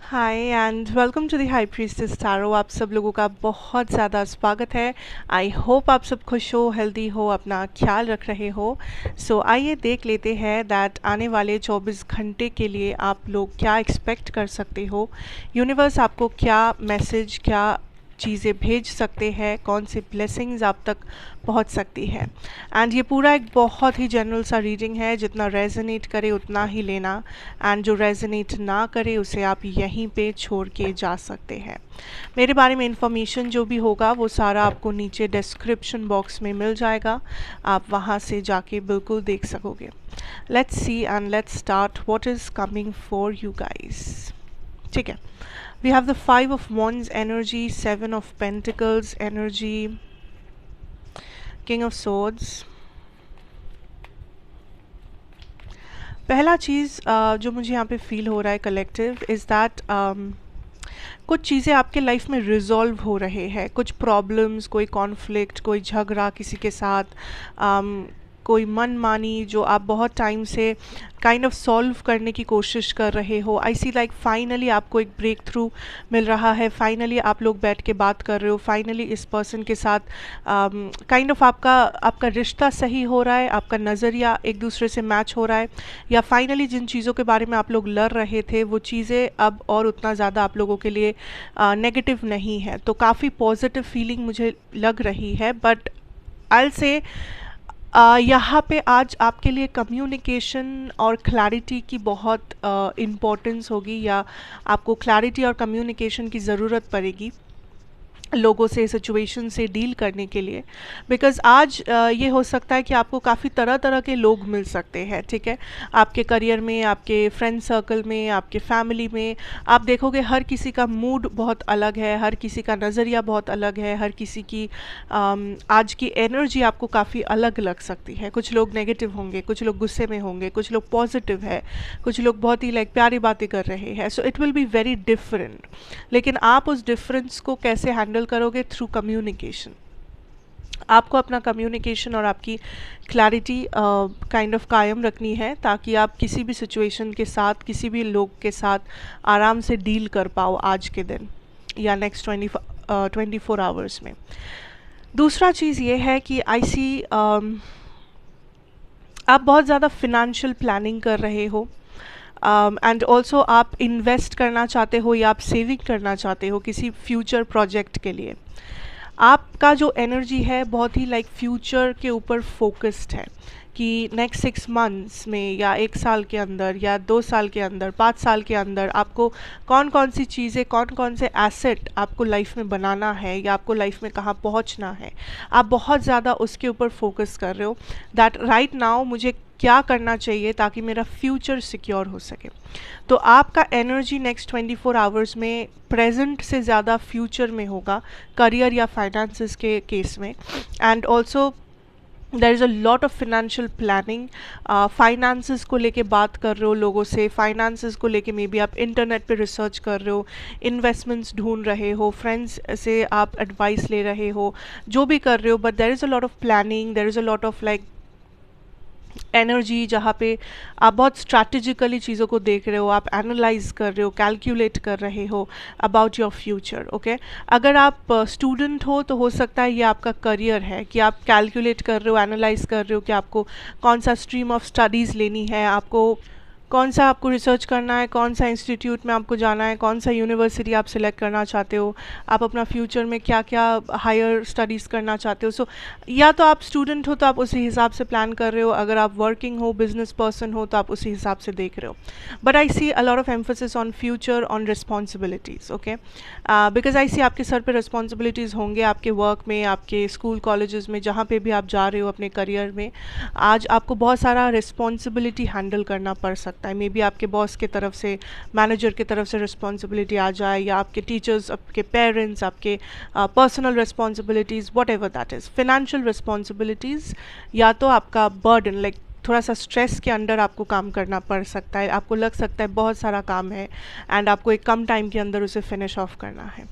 Hi and welcome to the high priestess tarot. आप सब लोगों का बहुत ज़्यादा स्वागत है। आई होप आप सब खुश हो, हेल्दी हो, अपना ख्याल रख रहे हो। आइए देख लेते हैं दैट आने वाले 24 घंटे के लिए आप लोग क्या एक्सपेक्ट कर सकते हो। यूनिवर्स आपको क्या मैसेज, क्या चीज़ें भेज सकते हैं, कौन से ब्लेसिंग्स आप तक पहुंच सकती है। एंड ये पूरा एक बहुत ही जनरल सा रीडिंग है, जितना रेजोनेट करे उतना ही लेना, एंड जो रेजोनेट ना करे उसे आप यहीं पे छोड़ के जा सकते हैं। मेरे बारे में इंफॉर्मेशन जो भी होगा वो सारा आपको नीचे डिस्क्रिप्शन बॉक्स में मिल जाएगा, आप वहाँ से जाके बिल्कुल देख सकोगे। Let's see and let's start what is coming for you guys. ठीक है, we have the 5 of Wands energy, 7 of Pentacles energy, King of Swords। पहला चीज़ जो मुझे यहाँ पे फील हो रहा है कलेक्टिव इज़ दैट कुछ चीज़ें आपके लाइफ में रिजॉल्व हो रहे हैं, कुछ प्रॉब्लम्स, कोई कॉन्फ्लिक्ट, कोई झगड़ा किसी के साथ, कोई मनमानी जो आप बहुत टाइम से काइंड ऑफ सॉल्व करने की कोशिश कर रहे हो। आई सी लाइक फाइनली आपको एक ब्रेक थ्रू मिल रहा है, फाइनली आप लोग बैठ के बात कर रहे हो, फाइनली इस पर्सन के साथ काइंड ऑफ आपका रिश्ता सही हो रहा है, आपका नज़रिया एक दूसरे से मैच हो रहा है, या फाइनली जिन चीज़ों के बारे में आप लोग लड़ रहे थे वो चीज़ें अब और उतना ज़्यादा आप लोगों के लिए नेगेटिव नहीं है। तो काफ़ी पॉजिटिव फीलिंग मुझे लग रही है। बट आई से यहाँ पे आज आपके लिए कम्युनिकेशन और क्लैरिटी की बहुत इम्पोर्टेंस होगी, या आपको क्लैरिटी और कम्युनिकेशन की ज़रूरत पड़ेगी लोगों से, सिचुएशन से डील करने के लिए। बिकॉज़ आज ये हो सकता है कि आपको काफ़ी तरह तरह के लोग मिल सकते हैं। ठीक है, आपके करियर में, आपके फ्रेंड सर्कल में, आपके फैमिली में आप देखोगे हर किसी का मूड बहुत अलग है, हर किसी का नज़रिया बहुत अलग है, हर किसी की आज की एनर्जी आपको काफ़ी अलग लग सकती है। कुछ लोग नेगेटिव होंगे, कुछ लोग गुस्से में होंगे, कुछ लोग पॉजिटिव है, कुछ लोग बहुत ही प्यारी बातें कर रहे हैं। So it will be very different. लेकिन आप उस डिफरेंस को कैसे हैंडल करोगे? Through communication. आपको अपना कम्युनिकेशन और आपकी क्लैरिटी काइंड ऑफ कायम रखनी है, ताकि आप किसी भी सिचुएशन के साथ, किसी भी लोग के साथ आराम से डील कर पाओ आज के दिन या नेक्स्ट 24 आवर्स में। दूसरा चीज़ ये है कि आई सी आप बहुत ज़्यादा फिनेंशियल प्लानिंग कर रहे हो, एंड ऑल्सो आप इन्वेस्ट करना चाहते हो या आप सेविंग करना चाहते हो किसी फ्यूचर प्रोजेक्ट के लिए। आपका जो एनर्जी है बहुत ही फ्यूचर के ऊपर फोकस्ड है कि नेक्स्ट 6 मंथ्स में, या 1 साल के अंदर, या 2 साल के अंदर, 5 साल के अंदर आपको कौन कौन सी चीज़ें, कौन कौन से एसेट आपको लाइफ में बनाना है, या आपको लाइफ में कहाँ पहुँचना है। आप बहुत ज़्यादा उसके ऊपर फोकस कर रहे हो दैट राइट नाउ मुझे क्या करना चाहिए ताकि मेरा फ्यूचर सिक्योर हो सके। तो आपका एनर्जी नेक्स्ट 24 आवर्स में प्रेजेंट से ज़्यादा फ्यूचर में होगा, करियर या फाइनेंसेस के केस में। And also there is a lot of financial planning. Finances को लेके बात कर रहे हो लोगों से, फाइनेंसेस को लेके मे बी आप इंटरनेट पे रिसर्च कर रहे हो, इन्वेस्टमेंट्स ढूंढ रहे हो, फ्रेंड्स से आप एडवाइस ले रहे हो, जो भी कर रहे हो। But there is a lot of planning, there is a lot of energy, जहाँ पे आप बहुत स्ट्रैटेजिकली चीज़ों को देख रहे हो, आप एनालाइज कर रहे हो, कैलकुलेट कर रहे हो अबाउट योर फ्यूचर। ओके, अगर आप स्टूडेंट हो तो हो सकता है ये आपका करियर है कि आप कैलकुलेट कर रहे हो, एनालाइज कर रहे हो कि आपको कौन सा स्ट्रीम ऑफ स्टडीज़ लेनी है, आपको कौन सा आपको रिसर्च करना है, कौन सा इंस्टीट्यूट में आपको जाना है, कौन सा यूनिवर्सिटी आप सिलेक्ट करना चाहते हो, आप अपना फ्यूचर में क्या क्या हायर स्टडीज़ करना चाहते हो। सो या तो आप स्टूडेंट हो तो आप उसी हिसाब से प्लान कर रहे हो, अगर आप वर्किंग हो, बिजनेस पर्सन हो तो आप उसी हिसाब से देख रहे हो। But I see a lot of emphasis on future, on responsibilities. Okay, because I see आपके सर पे रिस्पॉन्सिबिलिटीज़ होंगे, आपके वर्क में, आपके स्कूल कॉलेजेस में, जहाँ पे भी आप जा रहे हो अपने करियर में। आज आपको बहुत सारा रिस्पॉन्सिबिलिटी हैंडल करना पड़ सकता है। मे बी आपके बॉस की तरफ से, मैनेजर की तरफ से रिस्पॉन्सिबिलिटी आ जाए, या आपके टीचर्स, आपके पेरेंट्स, आपके personal responsibilities, what ever that is, financial responsibilities, या तो आपका बर्डन थोड़ा सा स्ट्रेस के अंडर आपको काम करना पड़ सकता है। आपको लग सकता है बहुत सारा काम है एंड आपको एक कम टाइम के अंदर उसे फिनिश ऑफ करना है।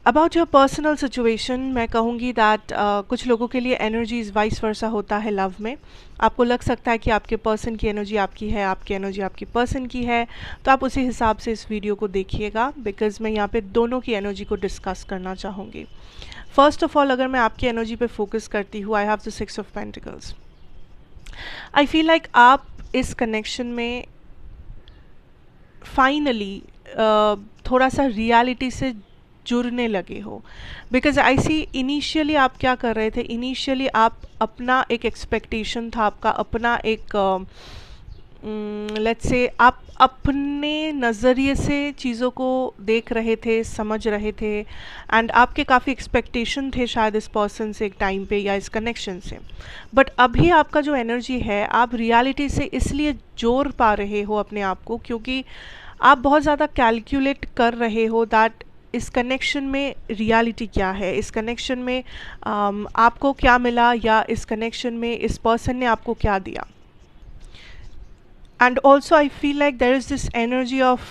अबाउट योर पर्सनल सिचुएशन मैं कहूँगी दैट कुछ लोगों के लिए एनर्जीज वाइस वर्सा होता है लव में। आपको लग सकता है कि आपके पर्सन की एनर्जी आपकी है, आपकी एनर्जी आपकी पर्सन की है, तो आप उसी हिसाब से इस वीडियो को देखिएगा, बिकॉज मैं यहाँ पे दोनों की एनर्जी को डिस्कस करना चाहूँगी। फर्स्ट ऑफ ऑल, अगर मैं आपकी एनर्जी पे फोकस करती हूँ, I have the 6 of pentacles. I feel like आप इस कनेक्शन में फाइनली थोड़ा सा रियलिटी से जुड़ने लगे हो। बिकॉज आई सी इनिशियली आप क्या कर रहे थे, इनिशियली आप अपना एक एक्सपेक्टेशन था, आपका अपना एक लेट्स से आप अपने नज़रिए से चीज़ों को देख रहे थे, समझ रहे थे, एंड आपके काफ़ी एक्सपेक्टेशन थे शायद इस पर्सन से एक टाइम पे या इस कनेक्शन से। बट अभी आपका जो एनर्जी है, आप रियलिटी से इसलिए जोड़ पा रहे हो अपने आप को क्योंकि आप बहुत ज़्यादा कैलकुलेट कर रहे हो दैट इस कनेक्शन में रियलिटी क्या है, इस कनेक्शन में आपको क्या मिला, या इस कनेक्शन में इस पर्सन ने आपको क्या दिया। And also I feel like there is this energy of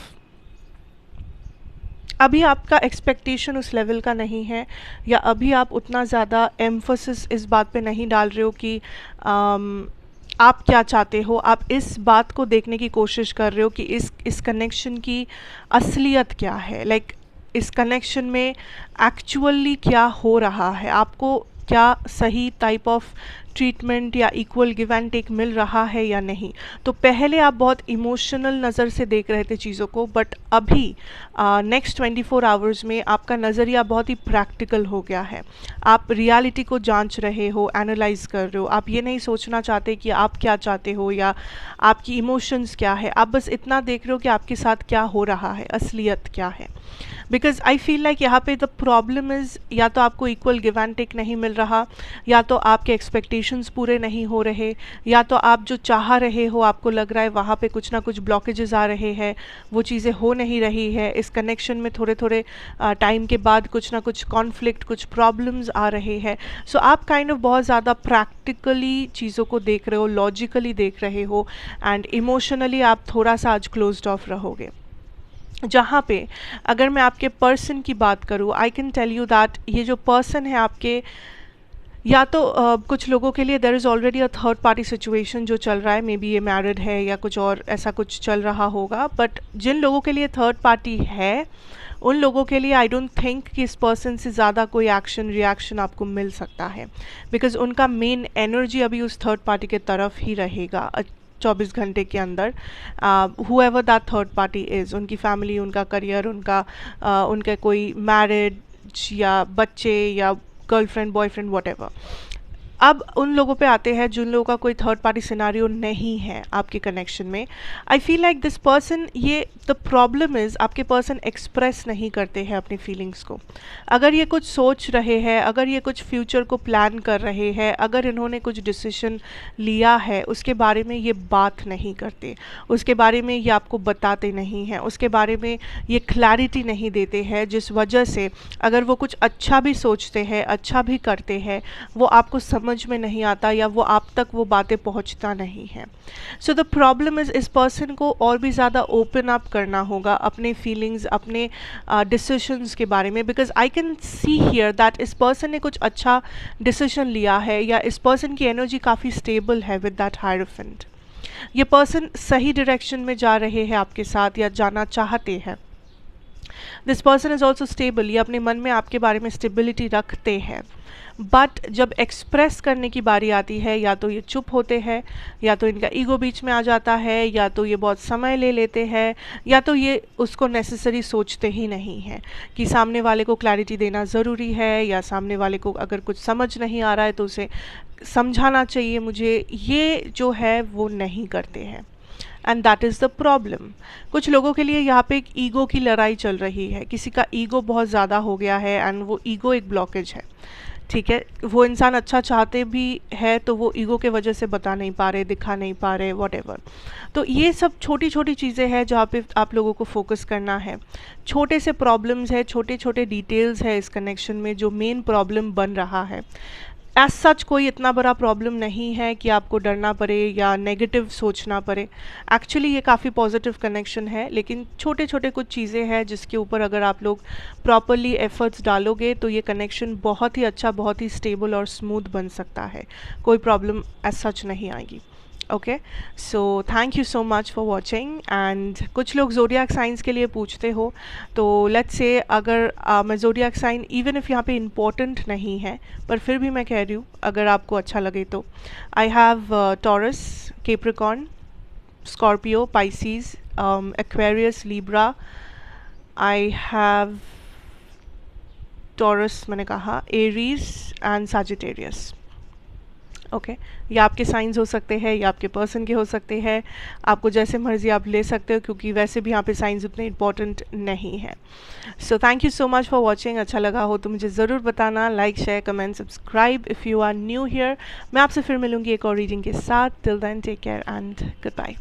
अभी आपका एक्सपेक्टेशन उस लेवल का नहीं है, या अभी आप उतना ज़्यादा एम्फोसिस इस बात पे नहीं डाल रहे हो कि आप क्या चाहते हो। आप इस बात को देखने की कोशिश कर रहे हो कि इस कनेक्शन की असलियत क्या है, लाइक इस कनेक्शन में एक्चुअली क्या हो रहा है, आपको क्या सही टाइप ऑफ ट्रीटमेंट या इक्वल गिव एंड टेक मिल रहा है या नहीं। तो पहले आप बहुत इमोशनल नज़र से देख रहे थे चीज़ों को, बट अभी नेक्स्ट 24 आवर्स में आपका नज़रिया बहुत ही प्रैक्टिकल हो गया है। आप रियलिटी को जांच रहे हो, एनालाइज कर रहे हो। आप ये नहीं सोचना चाहते कि आप क्या चाहते हो या आपकी इमोशंस क्या है, आप बस इतना देख रहे हो कि आपके साथ क्या हो रहा है, असलियत क्या है। बिकॉज आई फील लाइक यहाँ पे द प्रॉब्लम इज़ या तो आपको इक्वल गिव एंड टेक नहीं मिल रहा, या तो आपके एक्सपेक्टेशंस पूरे नहीं हो रहे, या तो आप जो चाह रहे हो आपको लग रहा है वहाँ पे कुछ ना कुछ ब्लॉकेजेस आ रहे हैं, वो चीज़ें हो नहीं रही है। इस कनेक्शन में थोड़े थोड़े टाइम के बाद कुछ ना कुछ कॉन्फ्लिक्ट, कुछ प्रॉब्लम्स आ रहे हैं। सो आप काइंड ऑफ बहुत ज़्यादा प्रैक्टिकली चीज़ों को देख रहे हो, लॉजिकली देख रहे हो, एंड इमोशनली आप थोड़ा सा आज क्लोज्ड ऑफ रहोगे। जहाँ पे अगर मैं आपके पर्सन की बात करूँ, I can tell you that ये जो पर्सन है आपके, या तो कुछ लोगों के लिए there is already a third party situation जो चल रहा है, मे बी ये मैरिड है या कुछ और ऐसा कुछ चल रहा होगा। बट जिन लोगों के लिए थर्ड पार्टी है, उन लोगों के लिए आई डोंट थिंक कि इस पर्सन से ज़्यादा कोई एक्शन रिएक्शन आपको मिल सकता है, बिकॉज उनका मेन एनर्जी अभी उस थर्ड पार्टी के तरफ ही रहेगा 24 घंटे के अंदर। However that third party is, उनकी फैमिली, उनका करियर, उनका कोई मैरिड या बच्चे या गर्लफ्रेंड, बॉयफ्रेंड, व्हाटएवर। अब उन लोगों पे आते हैं जिन लोगों का कोई थर्ड पार्टी सिनारियो नहीं है आपके कनेक्शन में। आई फील लाइक दिस पर्सन, ये द प्रॉब्लम इज़ आपके पर्सन एक्सप्रेस नहीं करते हैं अपनी फीलिंग्स को। अगर ये कुछ सोच रहे हैं, अगर ये कुछ फ्यूचर को प्लान कर रहे हैं, अगर इन्होंने कुछ डिसीजन लिया है, उसके बारे में ये बात नहीं करते, उसके बारे में ये आपको बताते नहीं हैं, उसके बारे में ये क्लैरिटी नहीं देते हैं, जिस वजह से अगर वो कुछ अच्छा भी सोचते हैं, अच्छा भी करते हैं, वो आपको समझ में नहीं आता या वो आप तक वो बातें पहुंचता नहीं है। सो द प्रॉब्लम इज़ इस पर्सन को और भी ज़्यादा ओपन अप करना होगा अपने फीलिंग्स, अपने डिसीजंस के बारे में, because I can see here that इस पर्सन ने कुछ अच्छा डिसीजन लिया है, या इस पर्सन की एनर्जी काफ़ी स्टेबल है विद दैट हायरोफेंट। ये पर्सन सही डायरेक्शन में जा रहे हैं आपके साथ या जाना चाहते हैं। This person is also stable, ये अपने मन में आपके बारे में स्टेबिलिटी रखते हैं, बट जब एक्सप्रेस करने की बारी आती है, या तो ये चुप होते हैं, या तो इनका ईगो बीच में आ जाता है, या तो ये बहुत समय ले लेते हैं, या तो ये उसको नेसेसरी सोचते ही नहीं हैं कि सामने वाले को क्लैरिटी देना ज़रूरी है, या सामने वाले को अगर कुछ समझ नहीं आ रहा है तो उसे समझाना चाहिए मुझे, ये जो है वो नहीं करते हैं। And that is the problem. कुछ लोगों के लिए यहाँ पे एक ईगो की लड़ाई चल रही है, किसी का ईगो बहुत ज़्यादा हो गया है, एंड वो ईगो एक ब्लॉकेज है। ठीक है, वो इंसान अच्छा चाहते भी है तो वो ईगो के वजह से बता नहीं पा रहे, दिखा नहीं पा रहे, व्हाटएवर। तो ये सब छोटी छोटी चीज़ें हैं जहाँ पे आप लोगों को फोकस करना है। छोटे से प्रॉब्लम्स है, छोटे छोटे डिटेल्स है इस कनेक्शन में जो मेन प्रॉब्लम बन रहा है। एज सच कोई इतना बड़ा प्रॉब्लम नहीं है कि आपको डरना पड़े या नेगेटिव सोचना पड़े। एक्चुअली ये काफ़ी पॉजिटिव कनेक्शन है, लेकिन छोटे छोटे कुछ चीज़ें हैं जिसके ऊपर अगर आप लोग प्रॉपरली एफर्ट्स डालोगे तो ये कनेक्शन बहुत ही अच्छा, बहुत ही स्टेबल और स्मूथ बन सकता है। कोई प्रॉब्लम एज सच नहीं आएगी। Okay, so thank you so much for watching. And कुछ लोग जोडियाक साइंस के लिए पूछते हो, तो लेट्स से अगर मैं जोडियाक साइन इवन इफ़ यहाँ पे इम्पोर्टेंट नहीं है, पर फिर भी मैं कह रही हूँ अगर आपको अच्छा लगे तो I have taurus, Capricorn, Scorpio, Pisces, Aquarius, Libra. I have taurus मैंने कहा, एरीज एंड सजिटेरियस। ओके, ये आपके साइंस हो सकते हैं या आपके पर्सन के हो सकते हैं, आपको जैसे मर्जी आप ले सकते हो, क्योंकि वैसे भी यहाँ पे साइंस उतने इंपॉर्टेंट नहीं है। So thank you so much for watching. अच्छा लगा हो तो मुझे ज़रूर बताना, like, share, comment, subscribe if you are new here. मैं आपसे फिर मिलूंगी एक और रीडिंग के साथ। Till then take care and good bye.